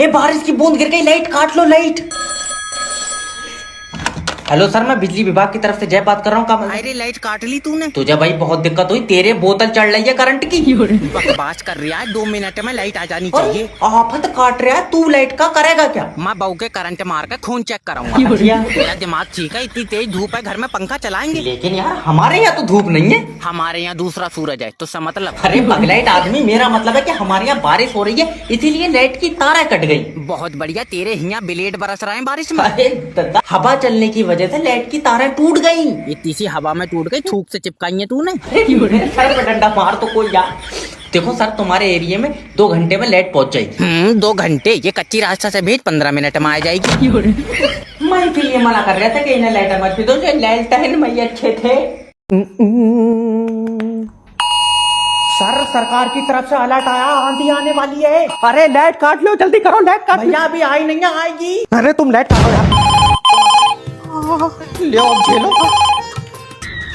ए बारिश की बूंद गिर गई, लाइट काट लो लाइट। हेलो सर, मैं बिजली विभाग की तरफ से जय बात कर रहा हूँ। कब अरे लाइट काट ली तूने? तुझे भाई बहुत दिक्कत हुई, तेरे बोतल चढ़ रही है करंट की। बकवास कर रहा है, 2 मिनट में लाइट आ जानी चाहिए। आफत काट रहा है, तू लाइट का करेगा क्या? मैं बहू के करंट मार के खून चेक कराऊंगा। तेरा दिमाग ठीक है? इतनी तेज धूप है, घर में पंखा चलाएंगे? लेकिन यार हमारे यहाँ तो धूप नहीं है। हमारे यहाँ दूसरा सूरज है, तो मतलब? अरे पगलाइट आदमी, मेरा मतलब है कि हमारे यहाँ बारिश हो रही है, इसीलिए लाइट की तारें कट गई। बहुत बढ़िया, तेरे यहाँ ब्लेड बरस रहे हैं बारिश में। अरे दादा, हवा चलने की वजह से लाइट की तारें टूट गई। इतनी सी हवा में टूट गई, थूक से चिपकाई है तूने? सर पे डंडा मार तो कोई यार। देखो सर, तुम्हारे एरिया में 2 घंटे में लाइट पहुंच जाएगी। 2 घंटे? ये कच्ची रास्ता से भेज, 15 मिनट में आ जाएगी। मैं इसीलिए मना कर रहा था कि इन्हें लाइट मत दो, लाइट में अच्छे थे। सर, सरकार की तरफ से अलर्ट आया, आंधी आने वाली है। अरे लाइट काट लो, जल्दी करो, लाइट काट। भैया अभी आई नहीं है, आएगी। अरे तुम लाइट काटो यार। ले आओ, झेलो।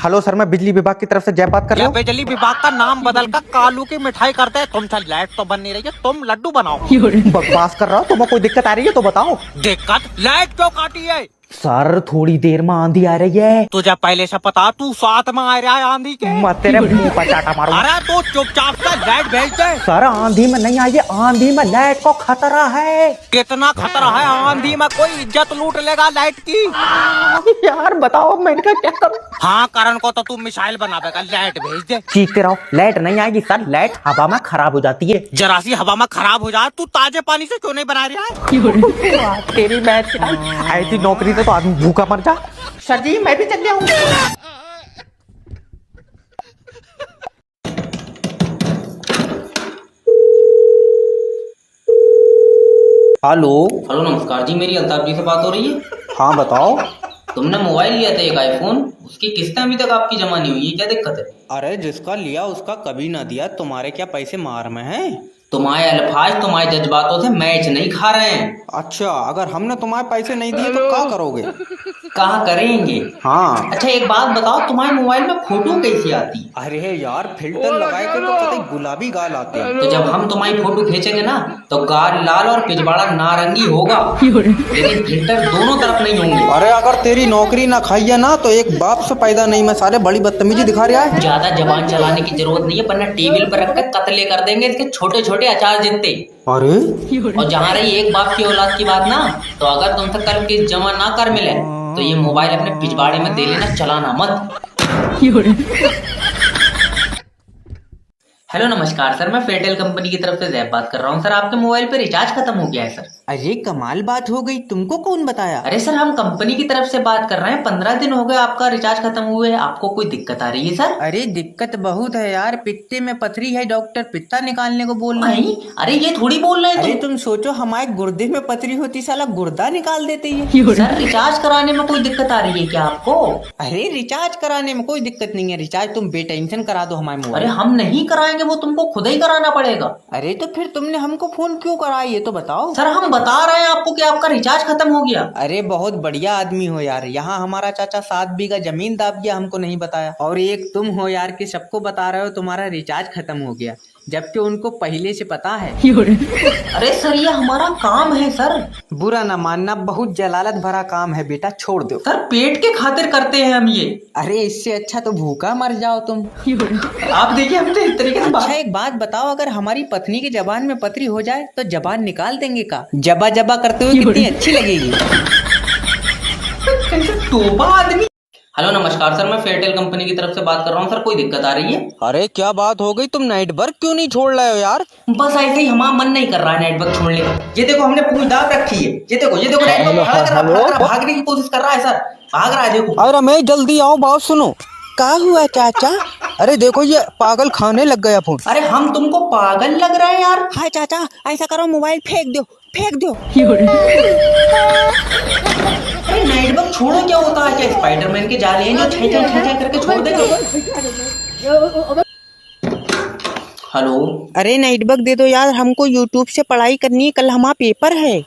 हेलो सर, मैं बिजली विभाग की तरफ से जय बात कर रहा हूँ। बिजली विभाग का नाम बदल कर कालू की मिठाई करते हैं। तुमसे लाइट तो बन नहीं रही है, तुम लड्डू बनाओ। बकवास कर रहा हूँ, तुम्हें कोई दिक्कत आ रही है तो बताओ। दिक्कत? लाइट क्यों काटी है? सर थोड़ी देर में आंधी आ रही है। तुझे पहले से पता, तू साथ में आ रहा है आंधी के। मैं तेरे मुंह पर चाटा मारूं। अरे तो चुपचाप से लाइट भेज दे। सर आंधी में नहीं आइए, आंधी में लाइट को खतरा है। कितना खतरा है? आंधी में कोई इज्जत लूट लेगा लाइट की। यार बताओ मैं इनका क्या करूं? हाँ, करण को तो तू मिसाइल बनावेगा, लाइट भेज दे। चीखते रहो, लाइट नहीं आएगी सर, लाइट हवा में खराब हो जाती है। जरा सी हवा में खराब हो जाए, तू ताजे पानी से क्यों नहीं बना रहा है? तेरी मैच ऐसी नौकरी से तो आदमी भूखा मर जा। सर जी, मैं भी चल जाऊँ। हेलो नमस्कार जी, मेरी अल्ताफ जी से बात हो रही है? हाँ बताओ। तुमने मोबाइल लिया था एक आईफोन, उसकी किस्तें अभी तक आपकी जमा नहीं हुई है, क्या दिक्कत है? अरे जिसका लिया उसका कभी ना दिया, तुम्हारे क्या पैसे मार में हैं? तुम्हारे अल्फाज तुम्हारे जज्बातों से मैच नहीं खा रहे हैं। अच्छा, अगर हमने तुम्हारे पैसे नहीं दिए तो क्या करोगे? कहाँ करेंगे? हाँ। अच्छा एक बात बताओ, तुम्हारे मोबाइल में फोटो कैसी आती? अरे यार फिल्टर लगाए के तो कतई गुलाबी गाल आते हैं। तो जब हम तुम्हारी फोटो खींचेंगे ना, तो गाल लाल और पिछवाड़ा नारंगी होगा, लेकिन फिल्टर दोनों तरफ नहीं होंगे। अरे अगर तेरी नौकरी ना खाई है ना, तो एक बाप से पैदा नहीं मैं सारे बड़ी बदतमीजी दिखा रहा है। ज्यादा जबान चलाने की जरूरत नहीं है, वरना टेबल पर रखकर कतले कर देंगे इसके छोटे छोटे अचार जितने। अरे और जहाँ रही एक बाप की औलाद की बात ना, तो अगर तुमसे कल की जमा ना कर मिले तो ये मोबाइल अपने पिछवाड़े में दे लेना, चलाना मत। हेलो नमस्कार सर, मैं फेयरटेल कंपनी की तरफ से जैब बात कर रहा हूँ। सर आपके मोबाइल पे रिचार्ज खत्म हो गया है सर। अरे कमाल बात हो गई, तुमको कौन बताया? अरे सर, हम कंपनी की तरफ से बात कर रहे हैं, 15 दिन हो गए आपका रिचार्ज खत्म हुए, आपको कोई दिक्कत आ रही है सर? अरे दिक्कत बहुत है यार, पित्ते में पथरी है, डॉक्टर पित्ता निकालने को बोल रहे हैं। नहीं, अरे ये थोड़ी बोल रहे हैं अरे तुम सोचो हमारे गुर्दे में पथरी होती, साला गुर्दा निकाल देते हैं। सर रिचार्ज कराने में कोई दिक्कत आ रही है क्या आपको? अरे रिचार्ज कराने में कोई दिक्कत नहीं है, रिचार्ज तुम बेटेंशन करा दो हमारे मोबाइल। अरे हम नहीं कराएंगे, वो तुमको खुद ही कराना पड़ेगा। अरे तो फिर तुमने हमको फोन क्यों करा, ये तो बताओ। सर हम बता रहे हैं आपको कि आपका रिचार्ज खत्म हो गया। अरे बहुत बढ़िया आदमी हो यार, यहाँ हमारा चाचा 7 बीघा जमीन दाब गया, हमको नहीं बताया। और एक तुम हो यार कि सबको बता रहे हो तुम्हारा रिचार्ज खत्म हो गया, जबकि उनको पहले से पता है। अरे सर ये हमारा काम है सर। बुरा ना मानना, बहुत जलालत भरा काम है बेटा, छोड़ दो। सर पेट के खातिर करते हैं हम ये। अरे इससे अच्छा तो भूखा मर जाओ तुम। आप देखिए हमसे इस तरीके से अच्छा एक बात बताओ, अगर हमारी पत्नी की जबान में पथरी हो जाए तो जबान निकाल देंगे का? जबा जबा करते हुए कितनी अच्छी लगेगी। टोपा आदमी। हेलो नमस्कार सर, मैं फेयरटेल कंपनी की तरफ से बात कर रहा हूँ। सर कोई दिक्कत आ रही है? अरे क्या बात हो गई, तुम नाइट वर्क क्यों नहीं छोड़ रहे हो यार? बस ऐसे ही हमारा मन नहीं कर रहा है नेटवर्क छोड़ने का। ये देखो हमने पूरी दाब रखी है, ये देखो नेटवर्क भागने की कोशिश कर रहा है सर, भाग रहा है देखो। अरे मैं जल्दी आओ, बात सुनो। क्या हुआ चाचा? अरे देखो ये पागल खाने लग गया फोन। अरे हम तुमको पागल लग रहा है यार? हाय चाचा, ऐसा करो मोबाइल फेंक दो, फेंक दो। अरे नेटवर्क छोड़ो, क्या होता है? क्या स्पाइडरमैन के जाले हैं जो छे छे करके छोड़ देंगे? हेलो। अरे नाइटवर्क दे दो यार, हमको यूट्यूब से पढ़ाई करनी है, कल हमारा पेपर है।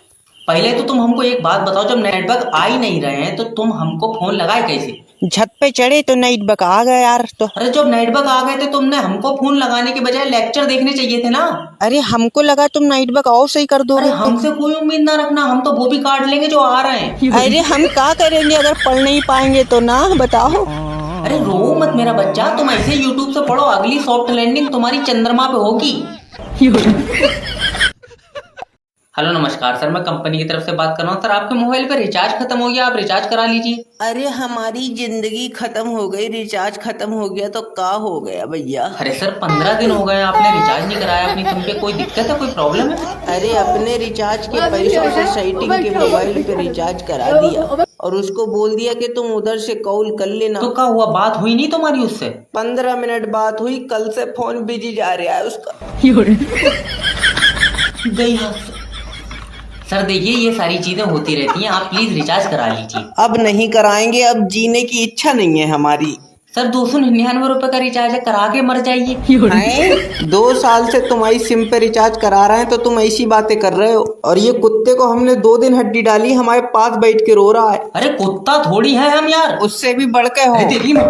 पहले तो तुम हमको एक बात बताओ, जब नेटवर्क आ ही नहीं रहे हैं तो तुम हमको फोन लगाए कैसे? छत पे चढ़े तो नाइट बग आ गया यार। तो अरे जब नाइट बग आ गए थे तुमने हमको फोन लगाने के बजाय लेक्चर देखने चाहिए थे ना। अरे हमको लगा तुम नाइट बग और सही कर अरे दोगे। हमसे कोई उम्मीद ना रखना, हम तो वो भी काट लेंगे जो आ रहे हैं। अरे हम क्या करेंगे अगर पढ़ नहीं पाएंगे तो ना, बताओ। अरे रो मत मेरा बच्चा, तुम ऐसे यूट्यूब से पढ़ो, अगली सॉफ्ट लैंडिंग तुम्हारी चंद्रमा पे होगी। हेलो नमस्कार सर, मैं कंपनी की तरफ से बात कर रहा हूँ। सर आपके मोबाइल पर रिचार्ज खत्म हो गया, आप रिचार्ज करा लीजिए। अरे हमारी जिंदगी खत्म हो गई, रिचार्ज खत्म हो गया तो क्या हो गया भैया? अरे सर 15 दिन हो गए आपने रिचार्ज नहीं कराया अपनी सिम पे, कोई दिक्कत है, कोई प्रॉब्लम है? अरे अपने रिचार्ज के पैसों से सेटिंग के मोबाइल पे रिचार्ज करा दिया और उसको बोल दिया कि तुम उधर से कॉल कर लेना। तो क्या हुआ, बात हुई नहीं तुम्हारी उससे? 15 मिनट बात हुई, कल से फोन बिजी जा रहा है उसका। गई हाथ से। सर देखिए ये सारी चीजें होती रहती हैं, आप प्लीज रिचार्ज करा लीजिए। अब नहीं कराएंगे, अब जीने की इच्छा नहीं है हमारी। सर 299 रुपए का रिचार्ज है, करा के मर जाइए। हैं? 2 साल से तुम्हारी सिम पे रिचार्ज करा रहे हैं तो तुम ऐसी बातें कर रहे हो। और ये कुत्ते को हमने 2 दिन हड्डी डाली, हमारे पास बैठ के रो रहा है। अरे कुत्ता थोड़ी है हम यार, उससे भी बढ़ के हो। अरे तेरी माँ।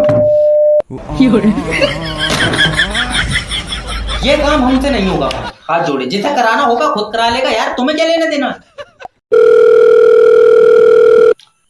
ये काम हमसे नहीं होगा, हाथ जोड़े, जिसे कराना होगा खुद करा लेगा यार, तुम्हें क्या लेना देना।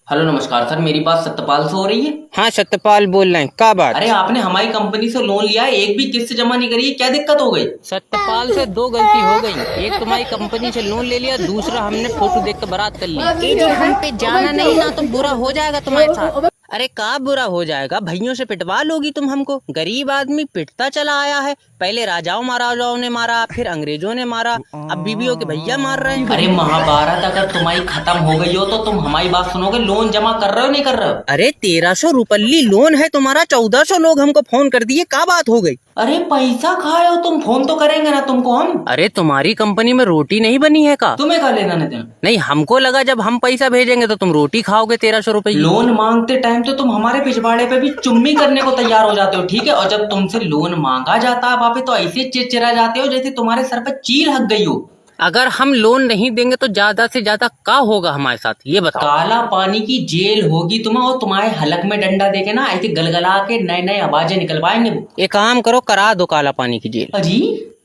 हेलो नमस्कार सर, मेरी बात सत्यपाल से हो रही है? हाँ सत्यपाल बोल रहे हैं, क्या बात? अरे आपने हमारी कंपनी से लोन लिया है, एक भी किस्त जमा नहीं करी है, क्या दिक्कत हो गई? सत्यपाल से 2 गलती हो गई। एक तुम्हारी कंपनी से लोन ले लिया, दूसरा हमने फोटो देख कर बारात कर ली। ये जो हम पे जाना नहीं ना तो बुरा हो जाएगा तुम्हारे साथ। अरे का बुरा हो जाएगा, भैयों से पिटवा लोगी तुम हमको। गरीब आदमी पिटता चला आया है, पहले राजाओं महाराजाओं ने मारा, फिर अंग्रेजों ने मारा, अब बीबियों के भैया मार रहे हैं। अरे महाभारत अगर तुम्हारी खत्म हो गई हो तो तुम हमारी बात सुनोगे, लोन जमा कर रहे हो नहीं कर रहे हो? अरे 1300 रुपये लोन है तुम्हारा, 1400 लोग हमको फोन कर दिए, क्या बात हो गई? अरे पैसा खाए हो तुम, फोन तो करेंगे ना तुमको हम। अरे तुम्हारी कंपनी में रोटी नहीं बनी है का? तुम्हें क्या लेना नहीं? नहीं हमको लगा जब हम पैसा भेजेंगे तो तुम रोटी खाओगे 1300 रुपये। लोन मांगते टाइम तो तुम हमारे पिछवाड़े पे भी चुम्मी करने को तैयार हो जाते हो, ठीक है? और जब तुमसे लोन मांगा जाता है वहाँ पे तो ऐसे चिड़चिड़ा जाते हो जैसे तुम्हारे सर पे चील हक गई हो। अगर हम लोन नहीं देंगे तो ज्यादा से ज्यादा क्या होगा हमारे साथ, ये बताओ। काला पानी की जेल होगी तुम्हें, और तुम्हारे हलक में डंडा देके ना ऐसे गलगला के नए नए आवाजें निकलवाएंगे वो। एक काम करो, करा दो काला पानी की जेल। अजी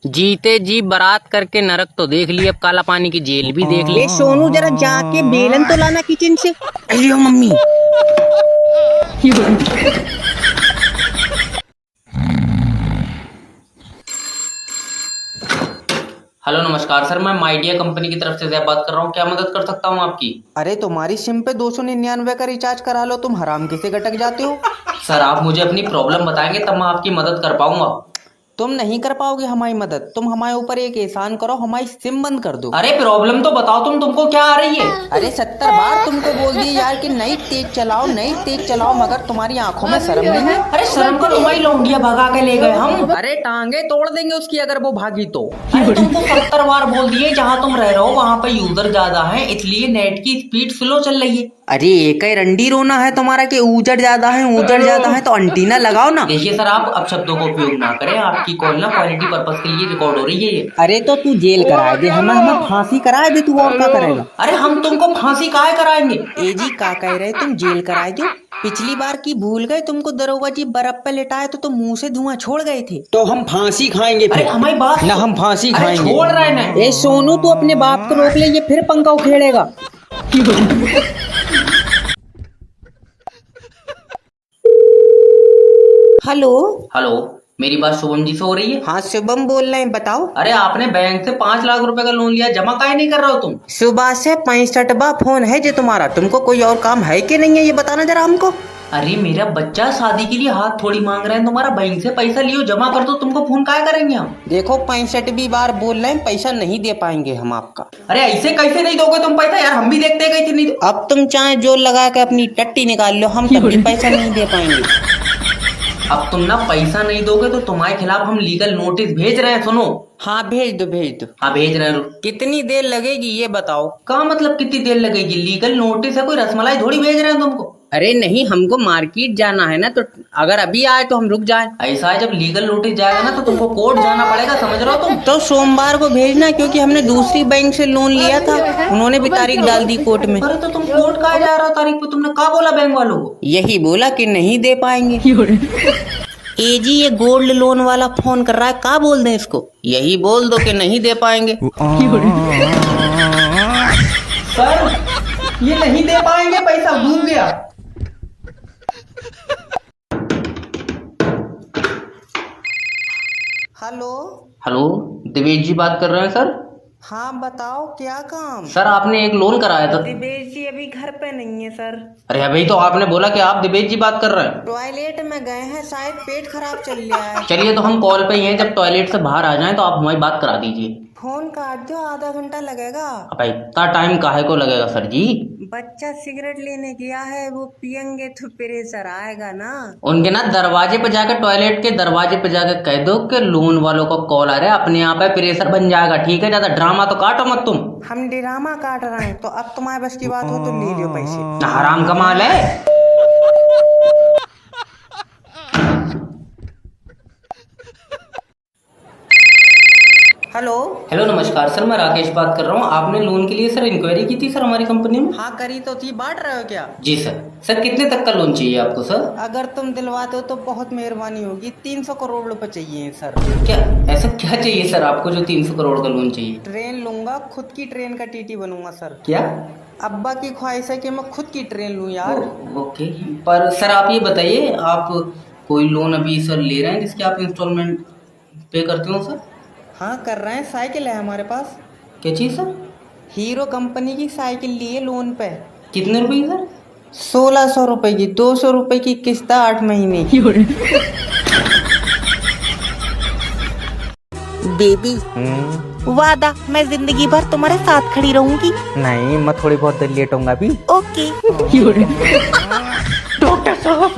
जीते जी बारात करके नरक तो देख लिया, अब काला पानी की जेल भी देख ली। सोनू जरा जाके बेलन तो लाना किचन से। अरे मम्मी। हेलो नमस्कार सर, मैं माइडिया कंपनी की तरफ से बात कर रहा हूँ, क्या मदद कर सकता हूँ आपकी? अरे तुम्हारी सिम पे 299 का रिचार्ज करा लो, तुम हराम कैसे गटक जाते हो? सर आप मुझे अपनी प्रॉब्लम बताएंगे तब मैं आपकी मदद कर पाऊंगा। तुम नहीं कर पाओगे हमारी मदद, तुम हमारे ऊपर एक एहसान करो, हमारी सिम बंद कर दो। अरे प्रॉब्लम तो बताओ, तुमको क्या आ रही है? अरे 70 बार तुमको बोल दिए यार कि नहीं तेज चलाओ, नहीं तेज चलाओ, मगर तुम्हारी आंखों में शर्म नहीं है? अरे शर्म को तुम्हारी लौंडिया भगा के ले गए हम। अरे टांगे तोड़ देंगे उसकी अगर वो भागी तो। अरे तुमको 70 बार बोल दिए जहाँ तुम रह रहे हो वहाँ पे यूजर ज्यादा है, इसलिए नेट की स्पीड स्लो चल रही है। अरे एक ही रंडी रोना है तुम्हारा कि ऊजड़ ज्यादा है तो अंटीना लगाओ ना। देखिए सर आप अब शब्दों का उपयोग ना करें, आपकी कॉल ना क्वालिटी पर्पस के लिए रिकॉर्ड हो रही है ये। अरे तो तू जेल कराए दे, हमें फांसी कराए दे, तू और क्या करेगा? अरे हम तुमको फांसी काहे कराएंगे? ए जी का कह रहे तुम जेल कराए दो? पिछली बार की भूल गए, तुमको दरोगा जी बर्फ पे लेटाए तो तुम मुंह से धुआं छोड़ गए थे। तो हम फांसी खाएंगे अरे हमारी बात ना, हम फांसी अरे खाएंगे। छोड़ रहे ना। ए सोनू तू अपने बाप को रोक ले, ये फिर पंखा उखेड़ेगा। हेलो हेलो, मेरी बात शुभम जी से हो रही है? हाँ शुभम बोल रहे हैं, बताओ। अरे आपने बैंक से 5 लाख रुपए का लोन लिया, जमा काहे नहीं कर रहे हो तुम? सुबह से 65वां फोन है जो तुम्हारा, तुमको कोई और काम है कि नहीं है ये बताना जरा हमको। अरे मेरा बच्चा शादी के लिए हाथ थोड़ी मांग रहे हैं, तुम्हारा बैंक से पैसा लियो जमा कर दो, तुमको फोन काहे करेंगे हम? देखो 65वीं बार बोल रहे हैं, पैसा नहीं दे पाएंगे हम आपका। अरे ऐसे कैसे नहीं दोगे तुम पैसा यार, हम भी देखते कैसे नहीं दो। अब तुम चाहे जोर लगा के अपनी टट्टी निकाल लो, हम तब भी पैसा नहीं दे पाएंगे। अब तुम ना पैसा नहीं दोगे तो तुम्हारे खिलाफ हम लीगल नोटिस भेज रहे हैं, सुनो। हाँ भेज दो भेज दो। हाँ भेज रहे हैं। कितनी देर लगेगी ये बताओ? क्या मतलब कितनी देर लगेगी? लीगल नोटिस है, कोई रसमलाई थोड़ी भेज रहे हैं तुमको। अरे नहीं, हमको मार्केट जाना है ना, तो अगर अभी आए तो हम रुक जाए। ऐसा है, जब लीगल नोटिस जाएगा ना तो तुमको कोर्ट जाना पड़ेगा, समझ रहे हो तुम? तो सोमवार को भेजना, क्योंकि हमने दूसरी बैंक से लोन लिया था, उन्होंने भी तारीख डाल दी कोर्ट में। अरे तो तुम कोर्ट कहाँ जा रहा हो तारीख पे? तुमने क्या बोला बैंक वालों को? यही बोला कि नहीं दे पाएंगे। ए जी, ये गोल्ड लोन वाला फोन कर रहा है, क्या बोल दें इसको? यही बोल दो कि नहीं दे पाएंगे। सर ये नहीं दे पाएंगे, पैसा डूब गया। हेलो। हेलो, दिवेश जी बात कर रहे हैं सर? हाँ बताओ क्या काम? सर आपने एक लोन कराया था। दिवेश जी अभी घर पे नहीं है सर। अरे अभी तो आपने बोला कि आप दिवेश जी बात कर रहे हैं। टॉयलेट में गए हैं, शायद पेट खराब चल रहा है। चलिए तो हम कॉल पे ही हैं, जब टॉयलेट से बाहर आ जाएं तो आप हमारी बात करा दीजिए। फोन काट दो, आधा घंटा लगेगा। अब इतना टाइम काहे को लगेगा सर जी? बच्चा सिगरेट लेने गया है, वो पियेंगे तो प्रेशर आएगा ना। उनके ना दरवाजे पे जाकर, टॉयलेट के दरवाजे पे जाकर कह दो कि लोन वालों का कॉल आ रहा है, अपने आप पे प्रेशर बन जाएगा, ठीक है? ज्यादा ड्रामा तो काटो मत तुम। हम ड्रामा काट रहे हैं तो अब तुम्हारे बस की बात हो तो ले लो पैसे। हराम कमाल है। हेलो। हेलो नमस्कार सर, मैं राकेश बात कर रहा हूँ। आपने लोन के लिए सर इंक्वायरी की थी सर हमारी कंपनी में? हाँ करी तो थी, बांट रहे हो क्या? जी सर। सर कितने तक का लोन चाहिए आपको सर? अगर तुम दिलवाते हो तो बहुत मेहरबानी होगी। 300 करोड़ रुपए चाहिए सर। क्या ऐसा क्या चाहिए सर आपको जो 300 करोड़ का लोन चाहिए? ट्रेन लूंगा, खुद की ट्रेन का टीटी बनूंगा सर। क्या? अब्बा की ख्वाहिश है कि मैं खुद की ट्रेन लूं यार। ओके, पर सर आप ये बताइए, आप कोई लोन अभी सर ले रहे हैं जिसके आप इंस्टॉलमेंट पे करते हो सर? हाँ कर रहे हैं, साइकिल है हमारे पास। क्या चीज़ सर? हीरो कंपनी की साइकिल लिए लोन पे। कितने रुपए की सर? 1600 रुपए की, 200 रुपए की किस्त 8 महीने की। बेबी, वादा मैं जिंदगी भर तुम्हारे साथ खड़ी रहूंगी। नहीं, मैं थोड़ी बहुत देर लेट होऊंगा अभी। ओके। डॉक्टर साहब,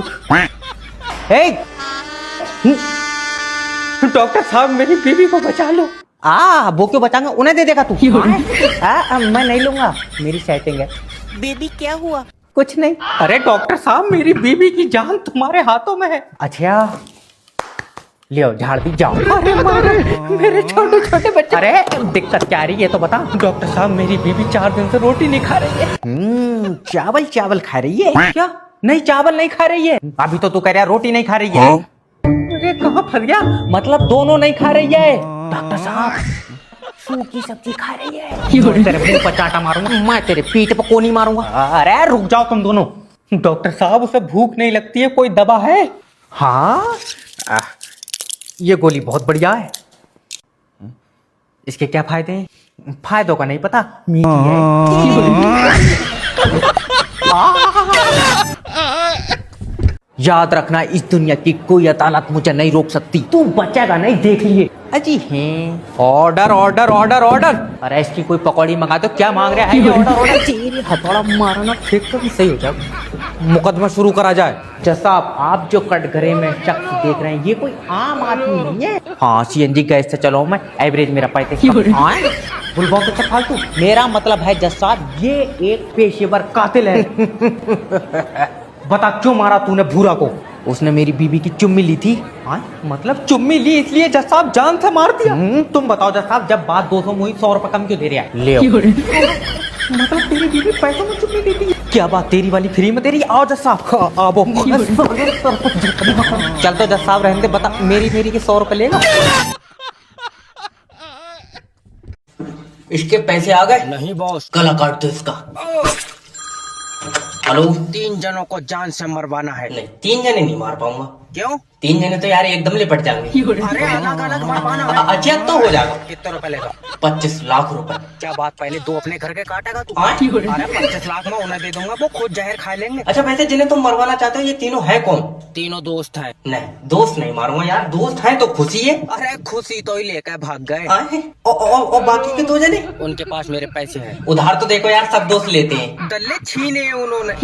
डॉक्टर साहब मेरी बीवी को बचा लो। वो क्यों बचाऊंगा? उन्हें दे देगा तू? मैं नहीं लूंगा, मेरी सेटिंग है। बेबी क्या हुआ? कुछ नहीं। अरे डॉक्टर साहब, मेरी बीवी की जान तुम्हारे हाथों में है। अच्छा लियो, झाड़ दी जाओ। अरे मेरे छोटे छोटे बच्चे। अरे दिक्कत क्या आ रही है तो बता। डॉक्टर साहब, मेरी बीवी 4 दिन से रोटी नहीं खा रही है। चावल चावल खा रही है क्या? नहीं, चावल नहीं खा रही है। अभी तो तू कह रहा रोटी नहीं खा रही है। अरे कहाँ फंस गया? मतलब दोनों नहीं खा रही है। डॉक्टर साहब, सूखी सब्जी खा रही है। तेरे मुंह पर चाटा मारूंगा, मैं तेरे पीठ पर कोनी मारूंगा। अरे रुक जाओ तुम दोनों। डॉक्टर साहब, उसे भूख नहीं लगती है, कोई दवा है? हाँ, ये गोली बहुत बढ़िया है। इसके क्या फायदे हैं? फायदों का नहीं पता, मीठी है। याद रखना, इस दुनिया की कोई अदालत मुझे नहीं रोक सकती। तू बचेगा नहीं, देख लिए। अजी हैं। Order order order order. अरे इसकी कोई पकौड़ी मंगा दो। क्या मांग रहा है ये? Order order. तेरी हथौड़ा मारना फेंक कर भी सही हो जाए। मुकदमा शुरू करा जाए। जैसा आप जो कटघरे में शख्स देख रहे हैं, ये कोई आम आदमी नहीं है। हाँ, सीएनजी गैस से चलो, मैं एवरेज मेरा पैसे बुलबॉल के फालतू। मेरा मतलब है जसाब, ये एक पेशेवर कातिल है। बता क्यों मारा तूने भूरा को? उसने मेरी बीवी की चुम्मी ली थी। मतलब चुम्मी ली इसलिए जज साहब जान से मार दिया? तुम बताओ जज साहब, जब बात 200 मुई 100 रुपए कम क्यों दे रहा है? ले आओ। मतलब तेरी बीवी पैसों में चुम्मी देती है? क्या बात, तेरी वाली फ्री में तेरी? आओ जज साहब, आओ। चल तो जज साहब रहने दे, बता मेरी के 100 रुपए लेगा? इसके पैसे आ गए? नहीं बॉस, गला काट दो इसका। हेलो, 3 जनों को जान से मरवाना है। नहीं 3 जने नहीं मार पाऊंगा। क्यों? 3 जने तो यार एकदम लिपट जाएंगे। अरे अलग अलग मरवाना है। अच्छा तो हो जाएगा। कितने रुपए लेगा? 25 लाख रुपए। क्या बात, पहले 2 अपने घर के काटेगा तू? हाँ? अरे 25 लाख में उन्हें दे दूंगा, वो खुद जहर खा लेंगे। अच्छा वैसे जिन्हें तुम मरवाना चाहते हो ये तीनों है कौन? तीनों दोस्त है। नहीं दोस्त नहीं मारूंगा यार, दोस्त है तो खुशी है। अरे खुशी तो ही लेकर भाग गए। और बाकी के 2 जने? उनके पास मेरे पैसे हैं। उधार तो देखो यार, सब दोस्त लेते हैं। दल्ले छीने उन्होंने।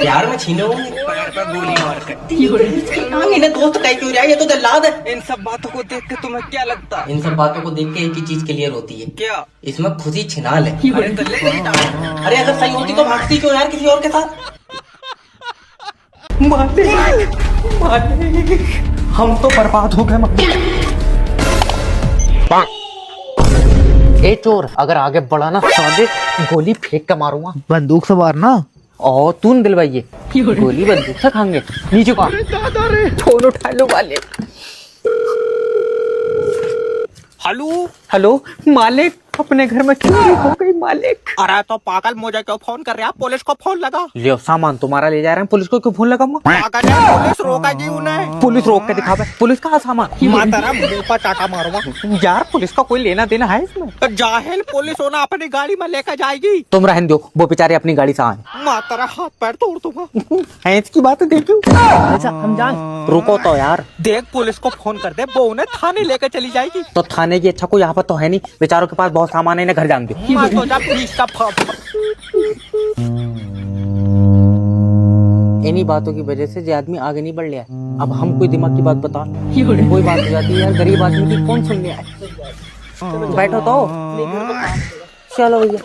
यार मैं छीने होंगे पैर पर गोली मार कर। इन्हें दोस्त कह क्यों रहा है? ये तो जल्लाद है। इन सब बातों को देख के तुम्हें क्या लगता है? इन सब बातों को देख के एक ही चीज क्लियर होती है, क्या? इसमें खुशी छिनाल है। अरे दल्ले नहीं डाल। अरे अगर सही होती तो भागती क्यों यार किसी और के साथ? मालिक मालिक, हम तो बर्बाद हो गए मालिक। ए चोर, अगर आगे बढ़ा ना साले गोली फेंक के मारूंगा। बंदूक सवार ना। ओ तूने दिलवाइए, गोली बंदूक से खाएंगे। नीचे का फोन उठा लो वाले। हेलो। हेलो मालिक, अपने घर में चोरी हो गई मालिक। अरे तो पागल, मुझे क्यों फोन कर रहे हैं? पुलिस को फोन लगा। लियो सामान तुम्हारा ले जा रहे हैं, पुलिस को क्यों फोन लगाऊंगा? पागल है, पुलिस रोकेगी उन्हें। पुलिस रोक के दिखावे, पुलिस का सामान मातारा मुंह पर चाटा मारूंगा। यार पुलिस का कोई लेना देना है इसमें? जाहिल, पुलिस होना अपनी गाड़ी में लेकर जाएगी। तुम रहने दो, वो बेचारे अपनी गाड़ी से आए। मातारा हाथ पैर तोड़ दूंगा। है इसकी बात देखो। अच्छा हम जाए, रुको तो यार। देख, पुलिस को फोन कर दे, वो उन्हें थाने लेकर चली जाएगी। तो थाने की अच्छा कोई यहाँ पर तो है नहीं, बेचारों के पास बहुत सामान है, इन्हें घर जान दो। मैं तो जब बीच का इन्हीं बातों की वजह से ये आदमी आगे नहीं बढ़ लिया है। अब हम कोई दिमाग की बात बता, कोई बात हो जाती है यार, गरीब आदमी की कौन सुनने आए। बैठो तो, चलो भैया।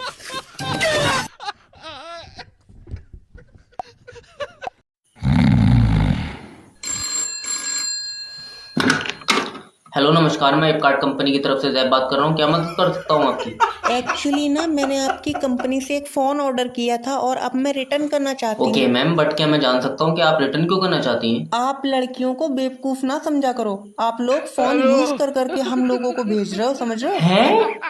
हेलो नमस्कार, मैं फ्लिपकार्ट कंपनी की तरफ से जैब बात कर रहा हूँ। क्या मदद कर सकता हूँ आपकी? एक्चुअली ना मैंने आपकी कंपनी से एक फ़ोन ऑर्डर किया था और अब मैं रिटर्न करना चाहती हूँ। ओके मैम, बट क्या मैं जान सकता हूँ कि आप रिटर्न क्यों करना चाहती हैं? आप लड़कियों को बेवकूफ़ ना समझा करो। आप लोग फ़ोन यूज़ कर करके हम लोगों को भेज रहे हो, समझ रहे हो? हैं?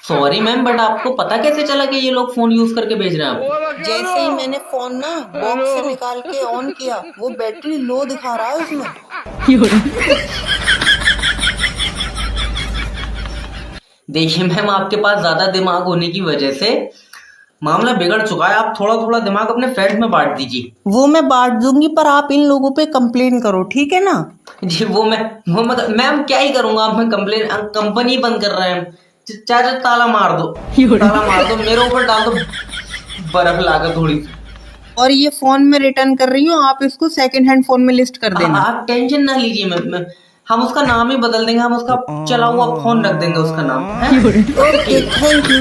सॉरी मैम, बट आपको पता कैसे चला कि ये लोग फोन यूज करके भेज रहे हैं आपको? जैसे ही मैंने फ़ोन ना बॉक्स से निकाल के ऑन किया, वो बैटरी लो दिखा रहा है उसमें। देखिए मैम, आपके पास ज्यादा दिमाग होने की वजह से मामला बिगड़ चुका है। आप थोड़ा थोड़ा दिमाग अपने फ्रेंड्स में बांट दीजिए। वो मैं बांट दूंगी, पर आप इन लोगों पे कंप्लेन करो, ठीक है ना? जी वो मतलब मैम क्या ही करूंगा। आप मैं कंप्लेन, कंपनी बंद कर रहे हैं। चाचा ताला मार दो, ताला मार दो, मेरे ऊपर डाल दो बर्फ लाकर थोड़ी। और ये फ़ोन मैं रिटर्न कर रही हूँ, आप इसको सेकंड हैंड फ़ोन में लिस्ट कर देना। आप टेंशन ना लीजिए मैम, हम उसका नाम ही बदल देंगे। हम उसका चला हुआ फोन रख देंगे उसका नाम। Okay, thank you.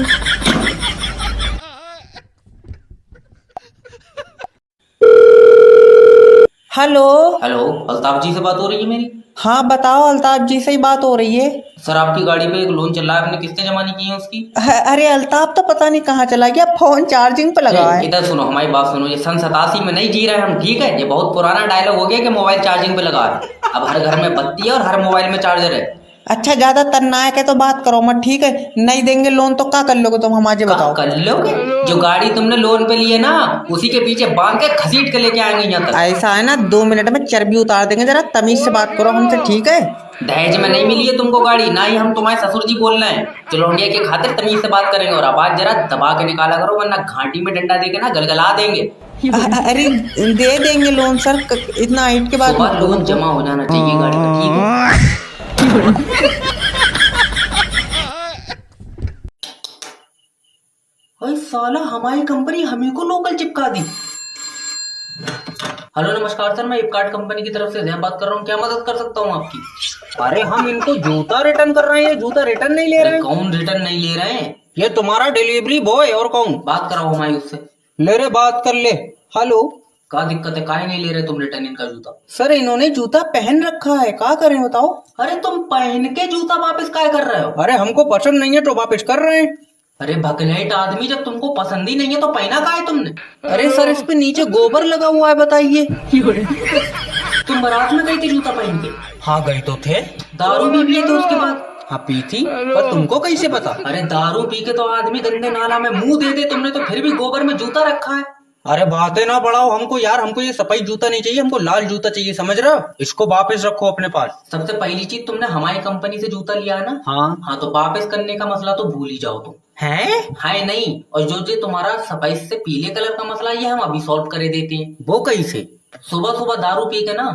Hello. Hello, Altaf ji से बात हो रही है मेरी? हाँ बताओ, अल्ताफ जी से ही बात हो रही है। सर आपकी गाड़ी पे एक लोन चल रहा है, आपने किस्तें जमा नहीं की हैं उसकी? अरे अल्ताफ तो पता नहीं कहाँ चला गया, फोन चार्जिंग पे लगा है। इधर सुनो, हमारी बात सुनो। ये सन 87 में नहीं जी रहे हम, ठीक है? ये बहुत पुराना डायलॉग हो गया कि मोबाइल चार्जिंग पे लगा है। अब हर घर में बत्ती है और हर मोबाइल में चार्जर है। अच्छा, ज्यादा तन्नायक है तो बात करो मत, ठीक है? नहीं देंगे लोन तो क्या कर लोगे तुम, हम आज बताओ। कर लोगे? जो गाड़ी तुमने लोन पे ली है ना, उसी के पीछे बांध के घसीट के लेके आएंगे यहाँ तक। ऐसा है ना, 2 मिनट में चर्बी उतार देंगे। जरा तमीज से बात करो हमसे, ठीक है? दहेज में नहीं मिली है तुमको गाड़ी, ना ही हम तुम्हारे ससुर जी बोल रहे हैं। चलो इंडिया के खातिर तमीज से बात करेंगे। और आवाज जरा दबा के निकाला करो, वरना घाटी में डंडा देके ना गलगला देंगे। अरे दे देंगे लोन सर, इतना हाइट के बाद सुबह लोन जमा हो जाना चाहिए गाड़ी का, ठीक है? ओए साला, हमारी कंपनी हमें को लोकल चिपका दी। हेलो नमस्कार सर, मैं फ्लिपकार्ट कंपनी की तरफ से जैब बात कर रहा हूँ। क्या मदद कर सकता हूँ आपकी? अरे हम इनको जूता रिटर्न कर रहे हैं, ये जूता रिटर्न नहीं ले रहे हैं। कौन रिटर्न नहीं ले रहे हैं? ये तुम्हारा डिलीवरी बॉय, और कौन? बात कराओ हमारी उससे। ले रे, बात कर ले। हेलो। क्या दिक्कत है? काहे नहीं ले रहे तुम रिटर्न इनका जूता? सर इन्होंने जूता पहन रखा है, क्या करें बताओ? अरे तुम पहन के जूता वापस काहे कर रहे हो? अरे हमको पसंद नहीं है तो वापस कर रहे हैं। अरे भगलेट आदमी, जब तुमको पसंद ही नहीं है तो पहना काहे तुमने? अरे सर इस पे नीचे गोबर लगा हुआ है, बताइए। तुम बारात में गई थी जूता पहन के? हाँ गए तो थे। दारू भी पिए थे उसके बाद? हाँ पी थी, पर तुमको कैसे पता? अरे दारू पी के तो आदमी गंदे नाला में मुंह दे दे, तुमने तो फिर भी गोबर में जूता रखा है। अरे बातें ना बढ़ाओ हमको यार, हमको ये सफेद जूता नहीं चाहिए, हमको लाल जूता चाहिए, समझ रहे हो? इसको वापस रखो अपने पास। सबसे पहली चीज, तुमने हमारी कंपनी से जूता लिया है ना? हाँ तो वापस करने का मसला तो भूल ही जाओ तुम। है नहीं। और जो तुम्हारा सफेद से पीले कलर का मसला, ये हम अभी सॉल्व करे देते हैं। वो कैसे? सुबह सुबह दारू पी के ना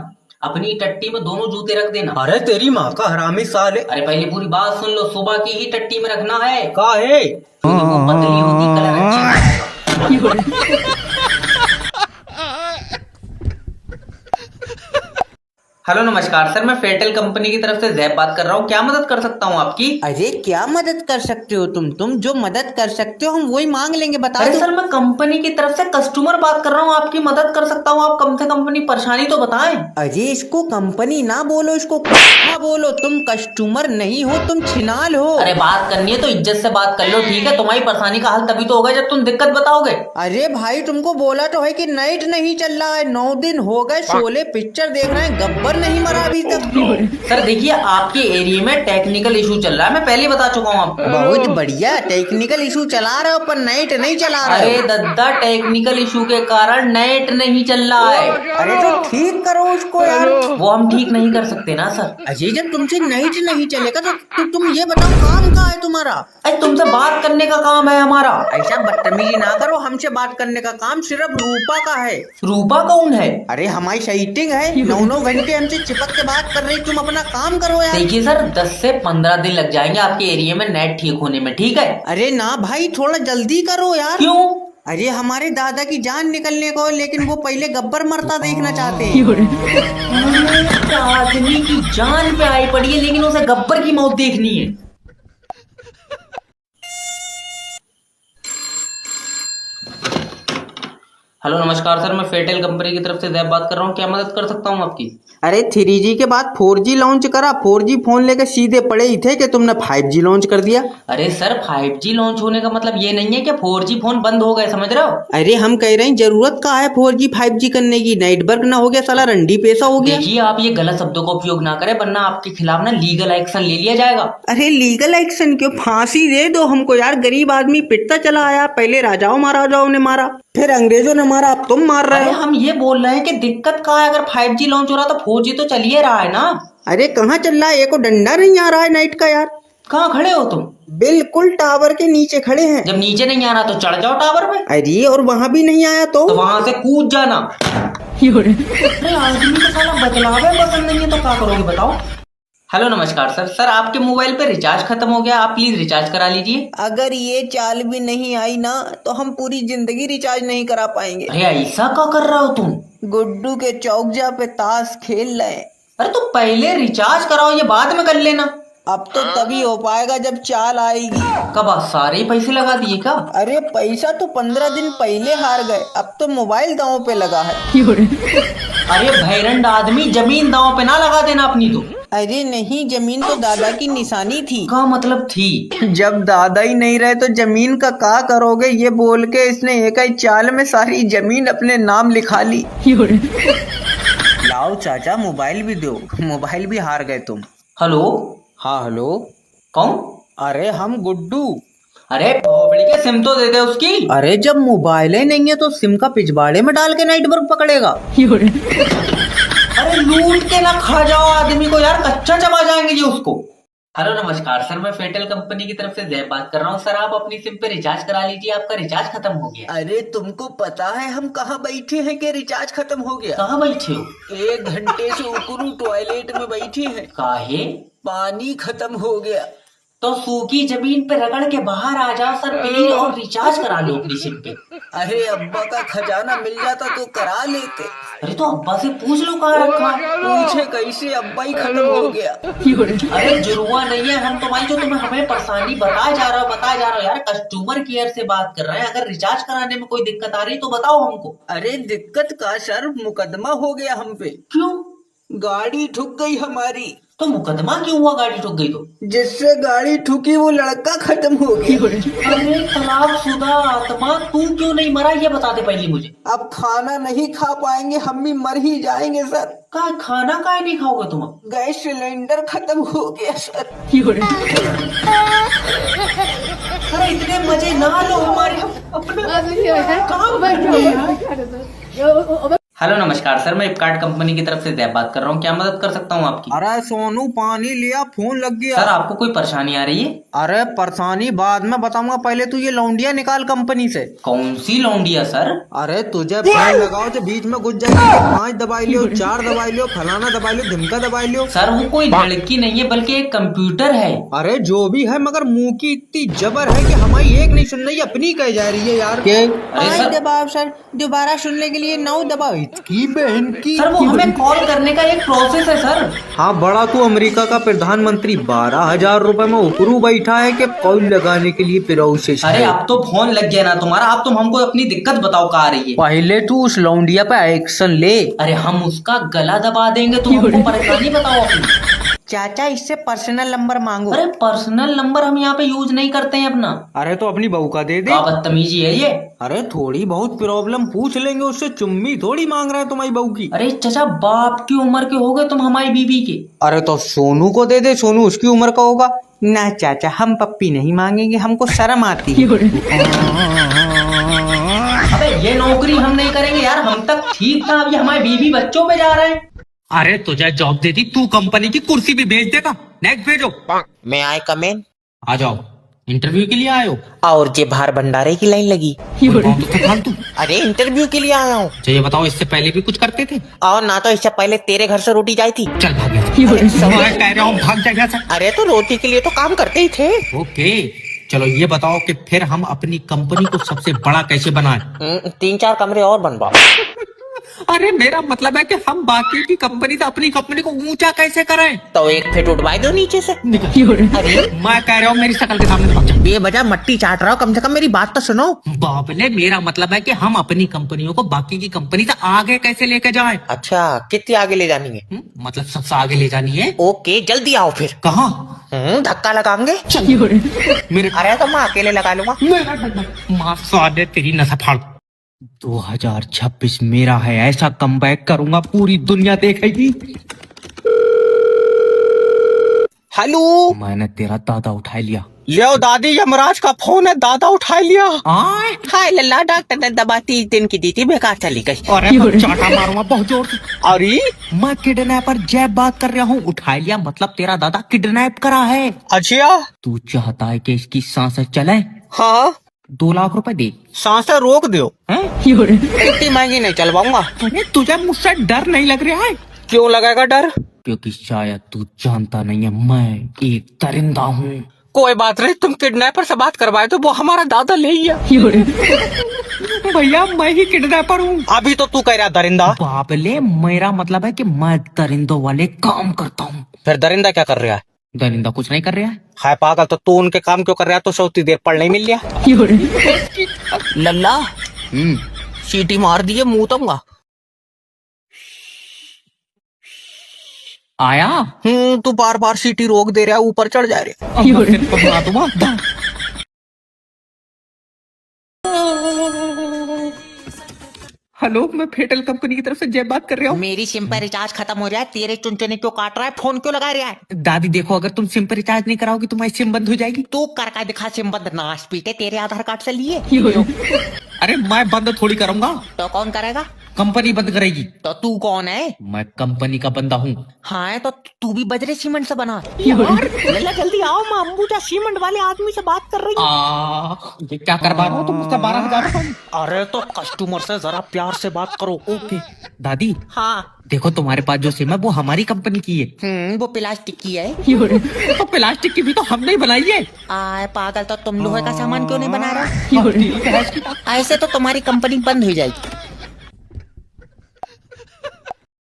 अपनी टट्टी में दोनों जूते रख देना। अरे तेरी माँ का हरामी साले। अरे पहले पूरी बात सुन लो, सुबह की ही टट्टी में रखना है। का है? क्योंकि वो पतली होती, कलर अच्छा आएगा। हेलो नमस्कार सर, मैं फेटल कंपनी की तरफ से जैब बात कर रहा हूँ। क्या मदद कर सकता हूँ आपकी? अरे क्या मदद कर सकते हो तुम जो मदद कर सकते हो हम वही मांग लेंगे, बता अरे दो। सर, मैं कंपनी की तरफ से कस्टमर बात कर रहा हूँ, आपकी मदद कर सकता हूँ। आप कम से कम अपनी परेशानी तो बताएं। अरे इसको कंपनी ना बोलो, इसको क्या बोलो, तुम कस्टमर नहीं हो, तुम छिनाल हो। अरे बात करनी है तो इज्जत से बात कर लो, ठीक है? तुम्हारी परेशानी का हल तभी तो होगा जब तुम दिक्कत बताओगे। अरे भाई तुमको बोला तो है कि नाइट नहीं चल रहा है, 9 दिन हो गए शोले पिक्चर देख रहे हैं, गब्बर नहीं मरा अभी तक। सर देखिए, आपके एरिया में टेक्निकल इशू चल रहा है, मैं पहले बता चुका हूँ आपको। बहुत बढ़िया, टेक्निकल इशू चला रहे हो पर नाइट नहीं चला रहे अरे हो। दद्दा, टेक्निकल इशू के कारण नेट नहीं चल रहा है। अरे तो ठीक करो उसको यार। वो हम ठीक नहीं कर सकते ना सर। अजय जब तुमसे नाइट नहीं चलेगा तो तुम ये बताओ काम कहाँ है तुम्हारा? अरे तुमसे बात करने का काम है हमारा। ऐसा बदतमीजी ना करो, हमसे बात करने का काम सिर्फ रूपा का है। रूपा कौन है? अरे हमारी सेटिंग है, 9 घंटे हमसे चिपक के बात कर रही, तुम अपना काम करो यार। देखिए सर, 10 से 15 दिन लग जाएंगे आपके एरिया में नेट ठीक होने में, ठीक है? अरे ना भाई, थोड़ा जल्दी करो यार। क्यों? अरे हमारे दादा की जान निकलने को, लेकिन वो पहले गब्बर मरता देखना चाहते हैं। आदमी की जान पे आई पड़ी है, लेकिन उसे गब्बर की मौत देखनी है। हेलो नमस्कार सर, मैं फेटल कंपनी की तरफ से जैब बात कर रहा हूँ। क्या मदद कर सकता हूँ आपकी? अरे 3G के बाद 4G लॉन्च करा, 4G फोन लेके सीधे पड़े ही थे कि तुमने 5G लॉन्च कर दिया। अरे सर, 5G लॉन्च होने का मतलब ये नहीं है कि 4G फोन बंद हो गए, समझ रहे हो? अरे हम कह रहे हैं जरूरत का है 4G 5G करने की, नेटवर्क ना हो गया साला रंडी पैसा हो गया। देखिए, आप ये गलत शब्दों का उपयोग ना करें, वरना आपके खिलाफ ना लीगल एक्शन ले लिया जाएगा। अरे लीगल एक्शन क्यों, फांसी दे दो हमको यार, गरीब आदमी पिटता चला आया, पहले राजाओं महाराजाओं ने मारा, फिर अंग्रेजों ने मारा, अब तुम मार रहे अरे हो। हम ये बोल रहे हैं कि दिक्कत कहाँ है? अगर 5G लॉन्च हो रहा तो 4G तो चलिए रहा है ना। अरे कहाँ चल रहा है, एको डंडा नहीं आ रहा है नाइट का यार। कहाँ खड़े हो तुम? बिल्कुल टावर के नीचे खड़े हैं। जब नीचे नहीं आ रहा तो चढ़ जाओ टावर पे। अरे और वहां भी नहीं आया तो वहां से कूद जाना। अरे आदमी को साला बतलावे पसंद नहीं है तो क्या करोगे बताओ? हेलो नमस्कार सर, आपके मोबाइल पे रिचार्ज खत्म हो गया, आप प्लीज रिचार्ज करा लीजिए। अगर ये चाल भी नहीं आई ना तो हम पूरी जिंदगी रिचार्ज नहीं करा पाएंगे। अरे ऐसा क्या कर रहे हो तुम? गुड्डू के चौकजा पे ताश खेल रहे हैं। अरे तो पहले रिचार्ज कराओ, ये बाद में कर लेना। अब तो तभी हो पाएगा जब चाल आएगी। कब आप सारे ही पैसे लगा दिए क्या? अरे पैसा तो 15 दिन पहले हार गए, अब तो मोबाइल दांव पे लगा है। अरे भैरंड आदमी, जमीन दांव पे ना लगा देना अपनी तो। अरे नहीं, जमीन तो दादा की निशानी थी। क्या मतलब थी? जब दादा ही नहीं रहे तो जमीन का क्या करोगे, ये बोल के इसने एक ही चाल में सारी जमीन अपने नाम लिखा ली। लाओ चाचा मोबाइल भी दो, मोबाइल भी हार गए तुम। हेलो। हाँ हेलो। कौन? अरे हम गुड्डू। अरे भोपड़ी के सिम तो दे दे उसकी। अरे जब मोबाइल ही नहीं है तो सिम का पिछवाड़े में डाल के नेटवर्क पकड़ेगा। अरे लूट के ना खा जाओ आदमी को यार, कच्चा चबा जाएंगे जी उसको। हेलो नमस्कार सर, मैं फेटल कंपनी की तरफ से जय बात कर रहा हूँ। सर आप अपनी सिम पे रिचार्ज करा लीजिए, आपका रिचार्ज खत्म हो गया। अरे तुमको पता है हम कहाँ बैठे हैं कि रिचार्ज खत्म हो गया? कहाँ बैठे हो? 1 घंटे से उकरू टॉयलेट में बैठे हैं, काहे? पानी खत्म हो गया। तो सूखी जमीन पे रगड़ के बाहर आ जाओ सर प्लीज, और रिचार्ज करा लो अपनी सिम पे। अरे अब्बा का खजाना मिल जाता तो करा लेते। अरे तो अब्बा से पूछ लो कहाँ रखा। पूछे कैसे, अब्बा ही खत्म हो गया। अरे जुर्मा नहीं है, हम तुम्हारी जो तुम्हें हमें परेशानी बताया जा रहा हो यार, कस्टमर केयर से बात कर रहे हैं। अगर रिचार्ज कराने में कोई दिक्कत आ रही तो बताओ हमको। अरे दिक्कत का सर, मुकदमा हो गया हम पे। क्यों? गाड़ी ठुक गई हमारी। तो मुकदमा क्यों हुआ? गाड़ी ठुक गई तो? जिससे गाड़ी ठुकी वो लड़का खत्म हो गया। अरे तलाकशुदा आत्मा, तू क्यों नहीं मरा ये बता दे पहले मुझे। अब खाना नहीं खा पाएंगे, हम भी मर ही जाएंगे सर। का खाना काहे नहीं खाओगे तुम? गैस सिलेंडर खत्म हो गया सर। अरे इतने मजे ना लो हमारे अपना। हेलो नमस्कार सर, मैं फ्लिपकार्ट कंपनी की तरफ से जैब बात कर रहा हूँ। क्या मदद कर सकता हूँ आपकी? अरे सोनू पानी लिया, फोन लग गया। सर आपको कोई परेशानी आ रही है? अरे परेशानी बाद में बताऊंगा, पहले तू ये लौंडिया निकाल कंपनी से। कौन सी लौंडिया सर? अरे तुझे फोन लगाओ तो बीच में घुस जाएगी, 5 दबाई लियो, 4 दबाई लियो, फलाना दबाई लियो, ढिमका दबाई लियो। सर वो कोई लड़की नहीं है बल्कि एक कंप्यूटर है। अरे जो भी है, मगर मुंह की इतनी जबर है कि हमारी एक नहीं सुन रही, अपनी कह जा रही है यार। अरे सर दबाओ सर, दोबारा सुनने के लिए 9 दबाओ, इसकी बहन की। सर वो हमें कॉल करने का एक प्रोसेस है सर। हाँ बड़ा तू अमेरिका का प्रधानमंत्री 12,000 रुपए में उपरू बैठा है कि कॉल लगाने के लिए प्रोसेस अरे है। अब तो फोन लग गया ना तुम्हारा, अब तुम हमको अपनी दिक्कत बताओ कहाँ आ रही है। पहले तू उस लौंडिया पे एक्शन ले। अरे हम उसका गला दबा देंगे, तुम हमको परेशानी बताओ अपनी। चाचा इससे पर्सनल नंबर मांगो। अरे पर्सनल नंबर हम यहाँ पे यूज नहीं करते हैं अपना। अरे तो अपनी बहू का दे दे। क्या बदतमीजी है ये। अरे थोड़ी बहुत प्रॉब्लम पूछ लेंगे उससे, चुम्मी थोड़ी मांग रहा है तुम्हारी बहू की। अरे चाचा बाप की उम्र के हो गए तुम हमारी बीबी के। अरे तो सोनू को दे दे, सोनू उसकी उम्र का होगा। ना चाचा हम पप्पी नहीं मांगेंगे, हमको शर्म आती है। अबे ये नौकरी हम नहीं करेंगे यार, हम तक ठीक था, अब ये हमारे बीबी बच्चों पे जा रहे हैं। अरे तुझे जॉब दे दी, तू कंपनी की कुर्सी भी भेज देगा। नेक्स्ट भेजो। मैं आए कमेन। आ जाओ, इंटरव्यू के लिए आए हो? और जे बाहर भंडारे की लाइन लगी। फालतू। अरे इंटरव्यू के लिए आया हूँ। अच्छा ये बताओ, इससे पहले भी कुछ करते थे? और ना तो इससे पहले तेरे घर से रोटी जाई थी। चल भाग गया। मैं कह रहा हूँ भाग जा यहाँ से। अरे तो रोटी के लिए तो काम करते ही थे। ओके चलो ये बताओ कि फिर हम अपनी कंपनी को सबसे बड़ा कैसे बनाएं? 3-4 कमरे और बनवाओ। अरे मेरा मतलब है कि हम बाकी की कंपनी से अपनी कंपनी को ऊंचा कैसे करें? तो 1 फीट उठवाई दो नीचे से। अरे मैं कह रहा हूँ मेरी शकल के सामने भाग जा। बेवजह मट्टी चाट रहा हो, कम से कम मेरी बात तो सुनो। बाबले मेरा मतलब है कि हम अपनी कंपनियों को बाकी की कंपनी से आगे कैसे लेके जाएं? अच्छा कितनी आगे ले जानी है? मतलब सबसे आगे ले जानी है। ओके जल्दी आओ फिर। कहाँ? धक्का लगाएंगे। मेरे अरे तो मैं अकेले लगा लूंगा। माँ साले तेरी नसा फाड़। 2026 मेरा है, ऐसा कमबैक करूंगा पूरी दुनिया देखेगी। हेलो मैंने तेरा दादा उठा लिया। लियो दादी, यमराज का फोन है, दादा उठा लिया। आए हाय लल्ला, डॉक्टर ने दवा 30 दिन की दी थी, बेकार चली गई। अरे मैं चाटा मारूंगा बहुत जोर से। अरे मैं किडनैपर जैब बात कर रहा हूँ। उठा लिया मतलब तेरा दादा किडनैप करा है। अच्छा तू चाहता है कि इसकी सांसें चले? हाँ 2 लाख रुपए दे। सांसें रोक दो। हैं? इतनी महंगी नहीं चलवाऊंगा। अरे तुझे मुझसे डर नहीं लग रहा है? क्यों लगेगा डर? क्योंकि शायद तू जानता नहीं है, मैं एक दरिंदा हूँ। कोई बात नहीं, तुम किडनैपर से बात करवाए तो वो हमारा दादा ले ही भैया मैं ही किडनैपर हूँ। अभी तो तू कह रहा दरिंदा। बाबले मेरा मतलब है कि मैं दरिंदों वाले काम करता हूँ। फिर दरिंदा क्या कर रहा है? दरिंदा कुछ नहीं कर रहा है। हाय पागल, तो तू उनके काम क्यों कर रहा है? तो सोती देर पढ़ नहीं मिल लिया। लल्ला सीटी मार दिए, मुंह दूंगा। आया? तू बार बार सीटी रोक दे रहा है, ऊपर चढ़ जा रहा है। हेलो, मैं फेटल कंपनी की तरफ से जय बात कर रहा हूँ। मेरी सिम पर रिचार्ज खत्म हो रहा है, तेरे चुनचुने क्यों काट रहा है? फोन क्यों लगा रहा है? दादी देखो, अगर तुम सिम पर रिचार्ज नहीं कराओगी तुम्हारी सिम बंद हो जाएगी। तू कर का दिखा सिम बंद, नाश पीटे तेरे आधार कार्ड से लिए। अरे मैं बंद थोड़ी करूंगा, तो कौन करेगा? कंपनी बंद करेगी। तो तू कौन है? मैं कंपनी का बंदा हूँ। हाँ तो तू भी बजरे सीमेंट से बना। यार लल्ला जल्दी आओ, मैं अंबुजा सीमेंट वाले आदमी से बात कर रही हूँ। ये क्या करवा रहे हो तुम मुझसे? 12,000। अरे तो कस्टमर से जरा प्यार से बात करो। ओके दादी, हाँ देखो तुम्हारे पास जो सिम है वो हमारी कंपनी की है। वो प्लास्टिक की है। तो प्लास्टिक की भी तो हमने ही बनाई है। आए पागल, तो तुम लोहे का सामान क्यों नहीं बना रहे? ऐसे तो तुम्हारी कंपनी बंद हो जाएगी।